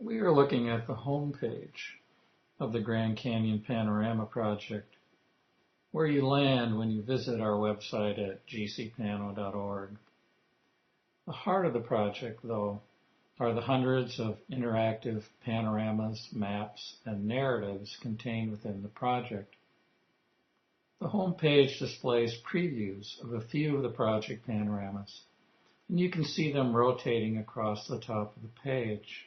We are looking at the home page of the Grand Canyon Panorama Project, where you land when you visit our website at gcpano.org. The heart of the project, though, are the hundreds of interactive panoramas, maps, and narratives contained within the project. The home page displays previews of a few of the project panoramas, and you can see them rotating across the top of the page.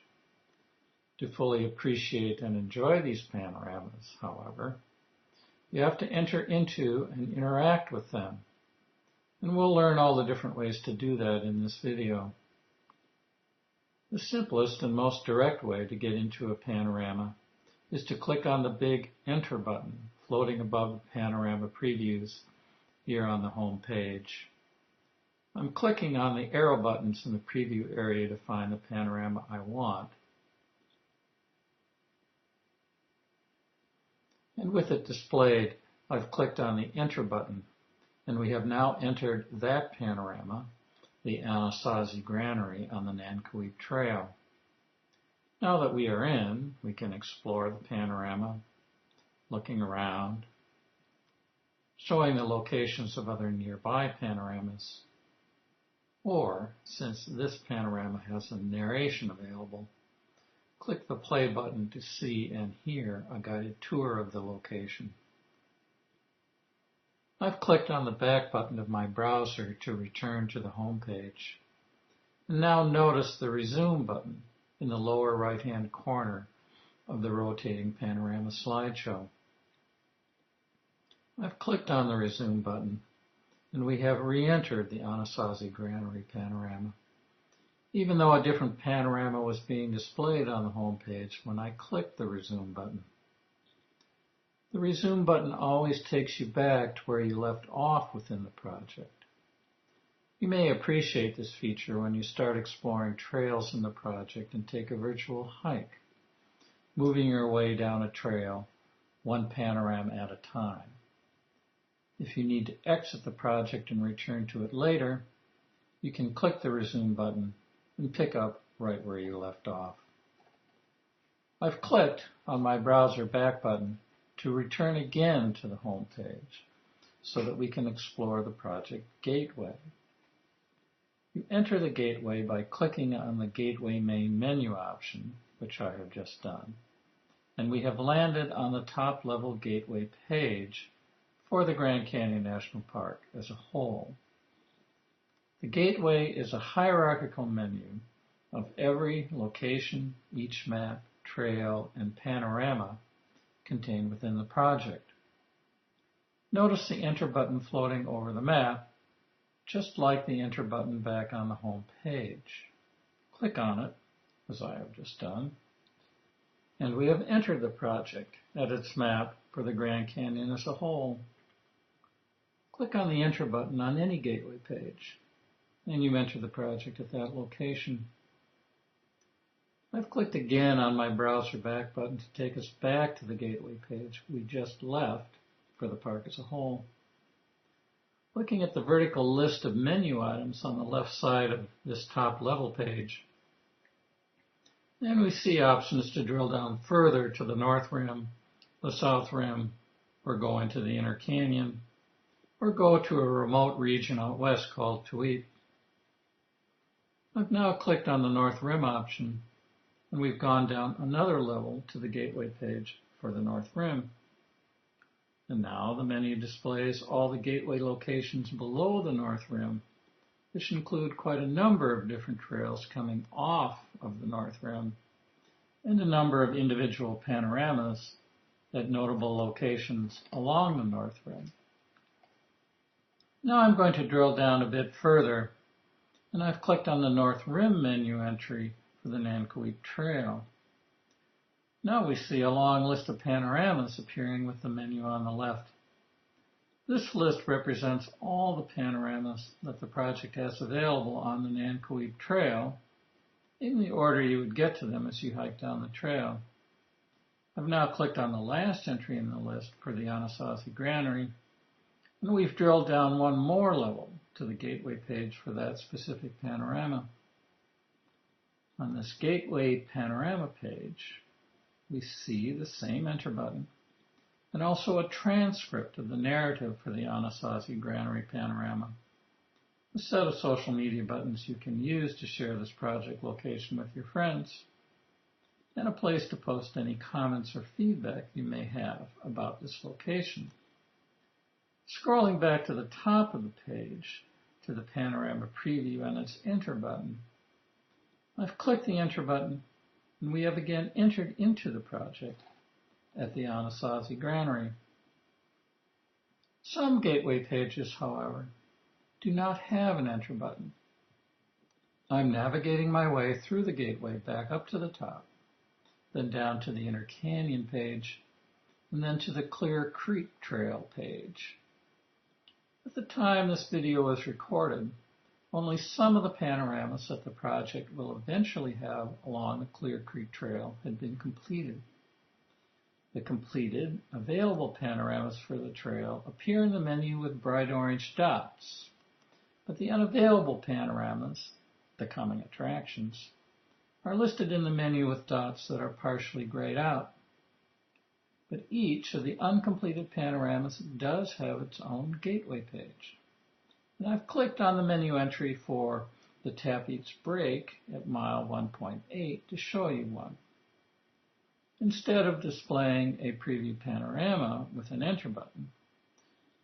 To fully appreciate and enjoy these panoramas, however, you have to enter into and interact with them. And we'll learn all the different ways to do that in this video. The simplest and most direct way to get into a panorama is to click on the big Enter button floating above the panorama previews here on the home page. I'm clicking on the arrow buttons in the preview area to find the panorama I want. And with it displayed, I've clicked on the Enter button, and we have now entered that panorama, the Anasazi Granary on the Nankoweap Trail. Now that we are in, we can explore the panorama, looking around, showing the locations of other nearby panoramas. Or, since this panorama has a narration available, click the play button to see and hear a guided tour of the location. I've clicked on the back button of my browser to return to the home page. And now notice the Resume button in the lower right-hand corner of the rotating panorama slideshow. I've clicked on the Resume button, and we have re-entered the Anasazi Granary panorama, even though a different panorama was being displayed on the home page when I clicked the Resume button. The Resume button always takes you back to where you left off within the project. You may appreciate this feature when you start exploring trails in the project and take a virtual hike, moving your way down a trail, one panorama at a time. If you need to exit the project and return to it later, you can click the Resume button and pick up right where you left off. I've clicked on my browser back button to return again to the home page so that we can explore the project gateway. You enter the gateway by clicking on the Gateway Main Menu option, which I have just done, and we have landed on the top level gateway page for the Grand Canyon National Park as a whole. The gateway is a hierarchical menu of every location, each map, trail, and panorama contained within the project. Notice the Enter button floating over the map, just like the Enter button back on the home page. Click on it, as I have just done, and we have entered the project at its map for the Grand Canyon as a whole. Click on the Enter button on any gateway page, and you enter the project at that location. I've clicked again on my browser back button to take us back to the gateway page we just left for the park as a whole. Looking at the vertical list of menu items on the left side of this top level page, and we see options to drill down further to the north rim, the south rim, or go into the inner canyon, or go to a remote region out west called Tweep. I've now clicked on the North Rim option, and we've gone down another level to the gateway page for the North Rim. And now the menu displays all the gateway locations below the North Rim, which include quite a number of different trails coming off of the North Rim, and a number of individual panoramas at notable locations along the North Rim. Now I'm going to drill down a bit further, and I've clicked on the North Rim menu entry for the Nankoweap Trail. Now we see a long list of panoramas appearing with the menu on the left. This list represents all the panoramas that the project has available on the Nankoweap Trail in the order you would get to them as you hike down the trail. I've now clicked on the last entry in the list for the Anasazi Granary, and we've drilled down one more level to the gateway page for that specific panorama. On this Gateway Panorama page, we see the same Enter button and also a transcript of the narrative for the Anasazi Granary Panorama, a set of social media buttons you can use to share this project location with your friends, and a place to post any comments or feedback you may have about this location. Scrolling back to the top of the page to the panorama preview and its Enter button, I've clicked the Enter button and we have again entered into the project at the Anasazi Granary. Some Gateway pages, however, do not have an Enter button. I'm navigating my way through the Gateway back up to the top, then down to the Inner Canyon page, and then to the Clear Creek Trail page. At the time this video was recorded, only some of the panoramas that the project will eventually have along the Clear Creek Trail had been completed. The completed, available panoramas for the trail appear in the menu with bright orange dots, but the unavailable panoramas, the coming attractions, are listed in the menu with dots that are partially grayed out. But each of the uncompleted panoramas does have its own Gateway page. And I've clicked on the menu entry for the Tap Eats Break at mile 1.8 to show you one. Instead of displaying a preview panorama with an Enter button,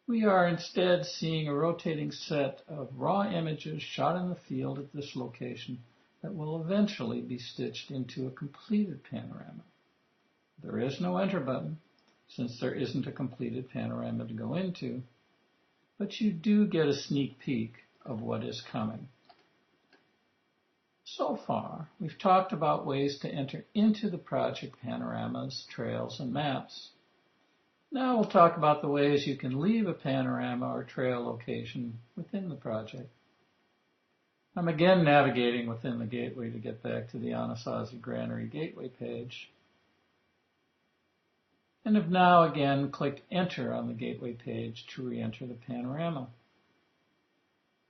we are instead seeing a rotating set of raw images shot in the field at this location that will eventually be stitched into a completed panorama. There is no Enter button, since there isn't a completed panorama to go into, but you do get a sneak peek of what is coming. So far, we've talked about ways to enter into the project panoramas, trails, and maps. Now we'll talk about the ways you can leave a panorama or trail location within the project. I'm again navigating within the Gateway to get back to the Anasazi Granary Gateway page, and have now again clicked Enter on the Gateway page to re-enter the panorama.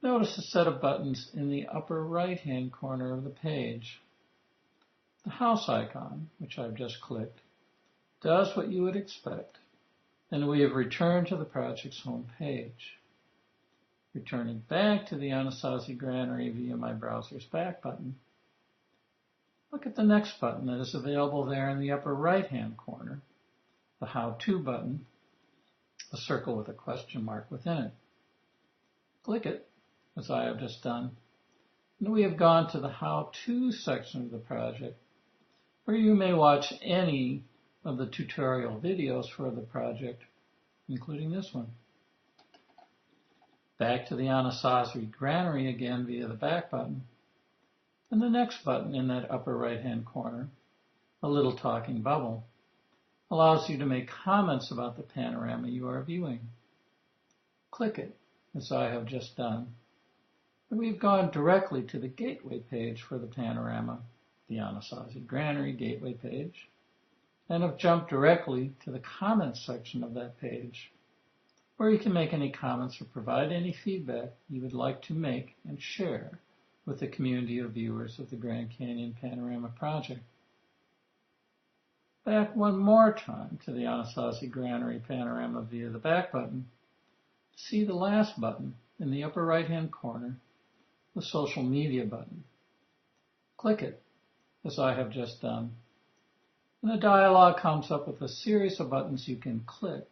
Notice a set of buttons in the upper right-hand corner of the page. The house icon, which I've just clicked, does what you would expect, and we have returned to the project's home page. Returning back to the Anasazi Granary via my browser's back button, look at the next button that is available there in the upper right-hand corner, the How To button, a circle with a question mark within it. Click it, as I have just done, and we have gone to the How To section of the project, where you may watch any of the tutorial videos for the project, including this one. Back to the Anasazi Granary again via the back button, and the next button in that upper right-hand corner, a little talking bubble, allows you to make comments about the panorama you are viewing. Click it, as I have just done, and we've gone directly to the Gateway page for the panorama, the Anasazi Granary Gateway page, and have jumped directly to the comments section of that page, where you can make any comments or provide any feedback you would like to make and share with the community of viewers of the Grand Canyon Panorama Project. Back one more time to the Anasazi Granary Panorama via the back button. See the last button in the upper right-hand corner, the Social Media button. Click it, as I have just done, and a dialog comes up with a series of buttons you can click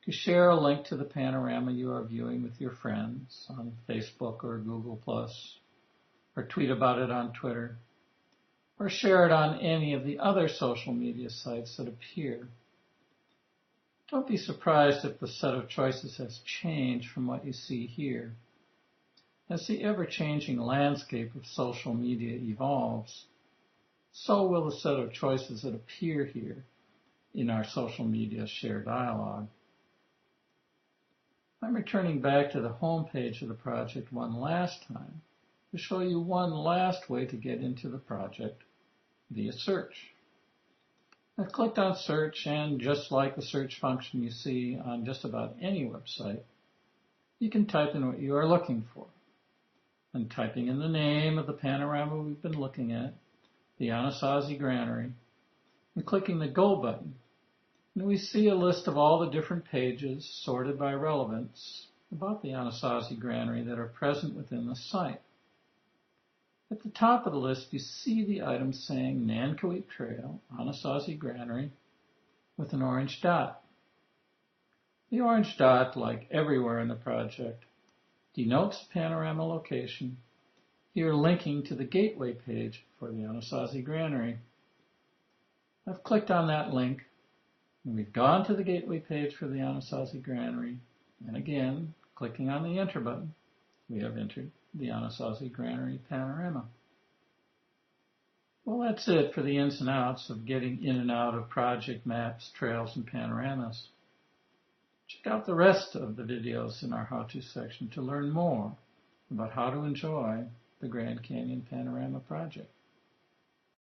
to share a link to the panorama you are viewing with your friends on Facebook or Google+, or tweet about it on Twitter, or share it on any of the other social media sites that appear. Don't be surprised if the set of choices has changed from what you see here. As the ever-changing landscape of social media evolves, so will the set of choices that appear here in our social media share dialog. I'm returning back to the home page of the project one last time to show you one last way to get into the project via search. I've clicked on search, and just like the search function you see on just about any website, you can type in what you are looking for. I'm typing in the name of the panorama we've been looking at, the Anasazi Granary, and clicking the Go button. And we see a list of all the different pages sorted by relevance about the Anasazi Granary that are present within the site. At the top of the list, you see the item saying Nankoweap Trail, Anasazi Granary, with an orange dot. The orange dot, like everywhere in the project, denotes panorama location, here linking to the gateway page for the Anasazi Granary. I've clicked on that link, and we've gone to the gateway page for the Anasazi Granary, and again, clicking on the Enter button, we have entered the Anasazi Granary panorama. Well, that's it for the ins and outs of getting in and out of project maps, trails, and panoramas. Check out the rest of the videos in our how-to section to learn more about how to enjoy the Grand Canyon Panorama Project.